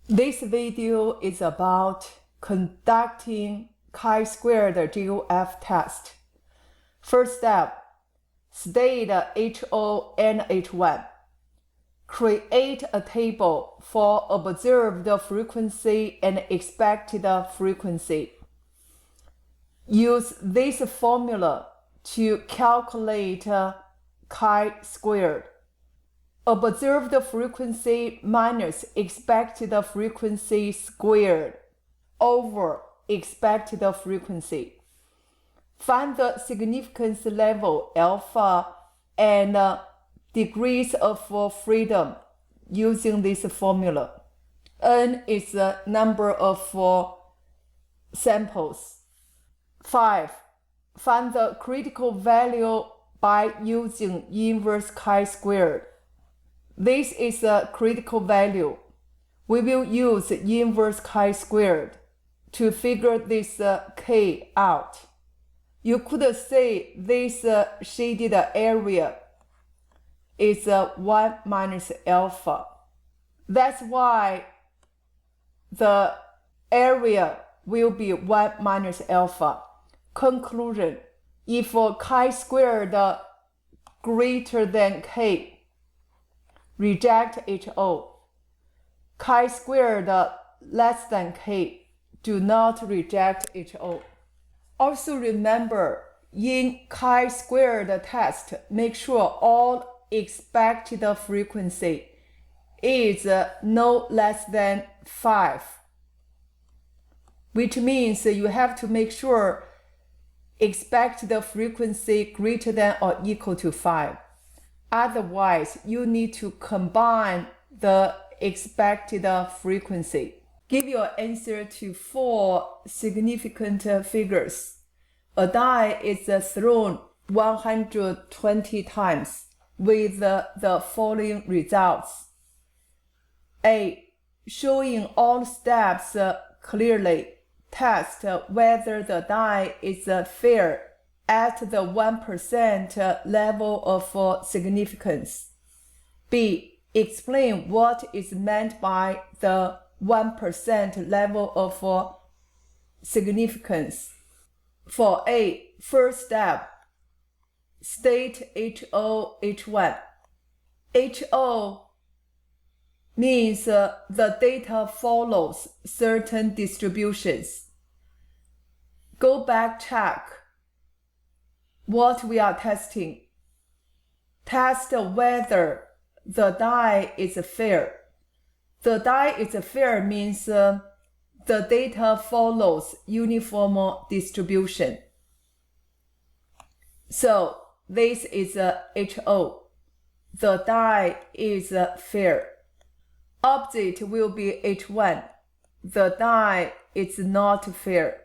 This video is about conducting chi-squared GOF test. First step, state HO and H1. Create a table for observed frequency and expected frequency. Use this formula to calculate chi-squared. Observed frequency minus expected frequency squared over expected frequency. Find the significance level alpha and degrees of freedom using this formula. N is the number of samples. 5. Find the critical value by using inverse chi-squared. This is a critical value. We will use inverse chi-squared to figure this k out. You could say this shaded area is 1 minus alpha. That's why the area will be 1 minus alpha. Conclusion: if chi-squared greater than k, reject HO. Chi-squared less than k, do not reject HO. Also remember, in chi-squared test, make sure all expected frequency is no less than 5, which means you have to make sure expected frequency greater than or equal to 5. Otherwise, you need to combine the expected frequency. Give your answer to 4 significant figures. A die is thrown 120 times with the following results. A. Showing all steps clearly. Test whether the die is fair at the 1% level of significance. B. Explain what is meant by the 1% level of significance. For A, first step, state HO, H1. HO means the data follows certain distributions. Go back, check what we are testing. Test whether the die is fair. The die is fair means the data follows uniform distribution. So this is HO. The die is fair. Opposite will be H1. The die is not fair.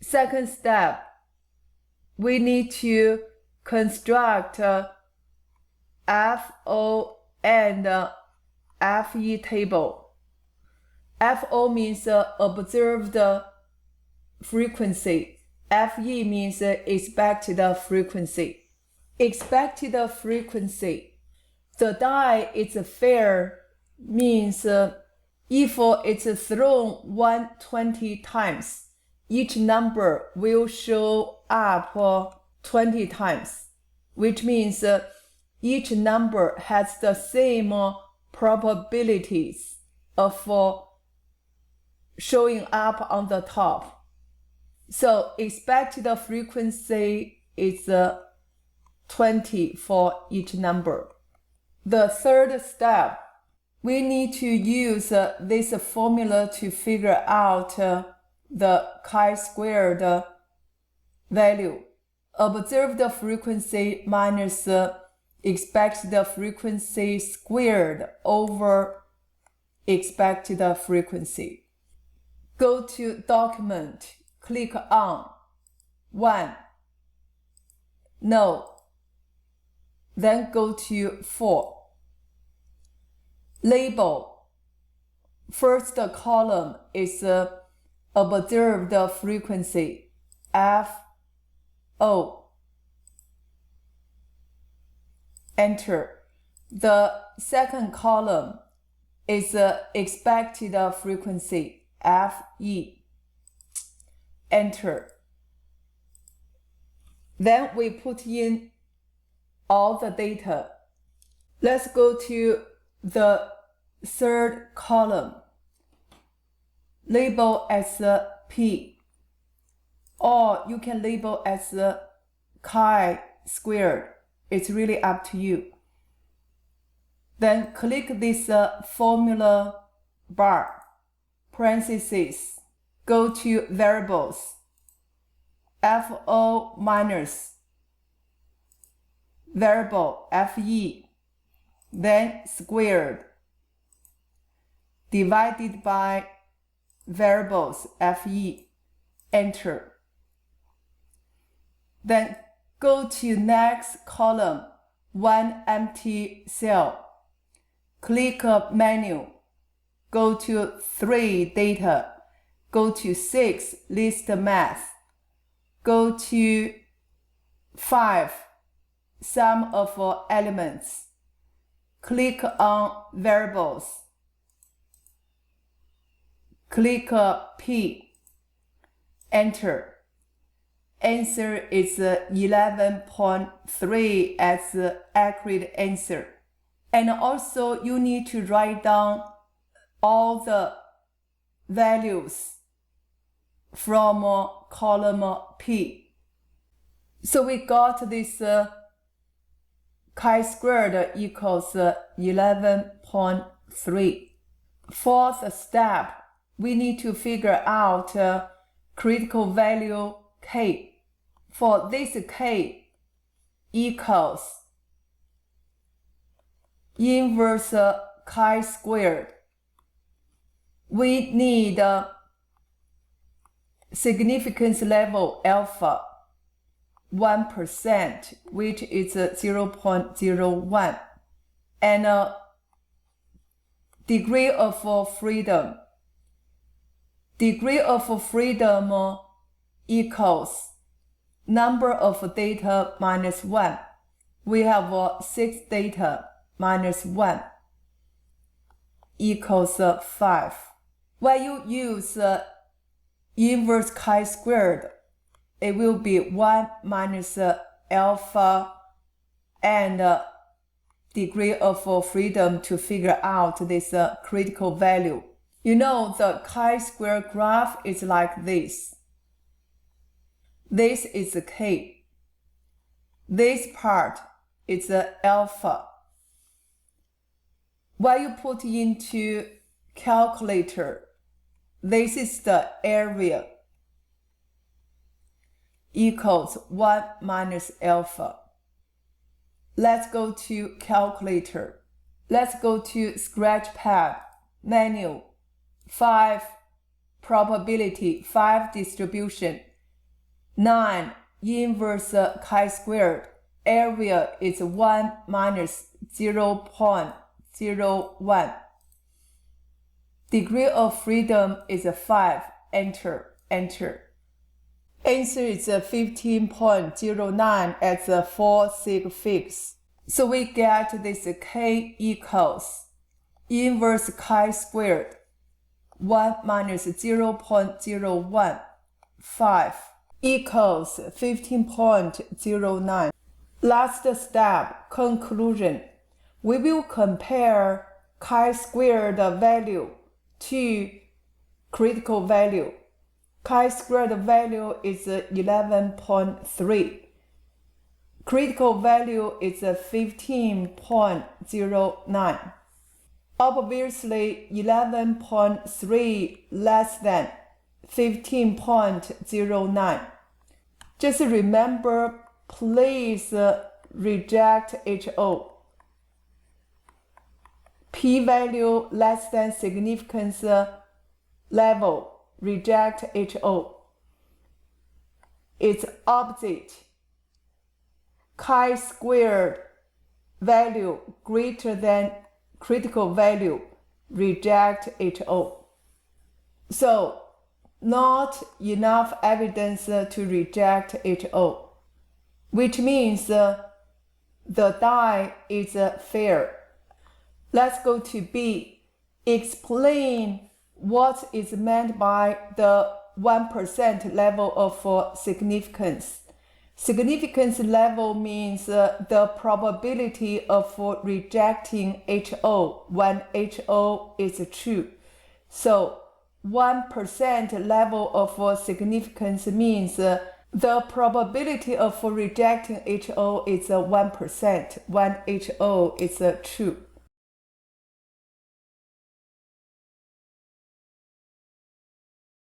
Second step, we need to construct FO and FE table. FO means observed frequency. FE means expected frequency. Expected frequency. The die is fair means if it's thrown 120 times, each number will show up 20 times, which means each number has the same probabilities of showing up on the top. So expected frequency is 20 for each number. The third step, we need to use this formula to figure out the chi-squared value. Observed frequency minus expected frequency squared over expected frequency. Go to Document, click on 1, No, then go to 4. Label. First column is observed frequency, FO. Enter. The second column is the expected frequency, Fe. Enter. Then we put in all the data. Let's go to the third column. Label as P, or you can label as chi-squared. It's really up to you. Then click this formula bar, parentheses, go to variables, FO minus, variable FE, then squared, divided by variables FE, enter. Then go to next column, one empty cell. Click menu, go to 3 data, go to 6 list math, go to 5 sum of elements, click on variables, click P, enter. Answer is 11.3 as the accurate answer. And also you need to write down all the values from column P. So we got this chi-squared equals 11.3. Fourth step, we need to figure out critical value K. For this K equals inverse chi-squared. We need significance level alpha 1%, which is 0.01, and degree of freedom. Degree of freedom equals number of data minus 1. We have 6 data minus 1 equals 5. When you use inverse chi-squared, it will be 1 minus alpha and degree of freedom to figure out this critical value. You know, the chi-square graph is like this. This is the K. This part is the alpha. When you put into calculator, this is the area equals 1 minus alpha. Let's go to calculator. Let's go to scratchpad, menu, 5 probability, 5 distribution, 9 inverse chi-squared. Area is 1 minus 0.01. Degree of freedom is 5. Enter, enter. Answer is 15.09 at the 4 sig figs. So we get this K equals inverse chi-squared 1 minus 0.01, 5 equals 15.09. Last step, conclusion. We will compare chi-squared value to critical value. Chi-squared value is 11.3. Critical value is 15.09. Obviously, 11.3 less than 15.09. Just remember, please reject HO. P-value less than significance level, reject HO. It's opposite. Chi-squared value greater than critical value, reject HO. So, not enough evidence to reject HO, which means the die is fair. Let's go to B. explain what is meant by the 1% level of significance. Significance level means the probability of rejecting HO when HO is true. So 1% level of significance means the probability of rejecting HO is 1% when HO is true.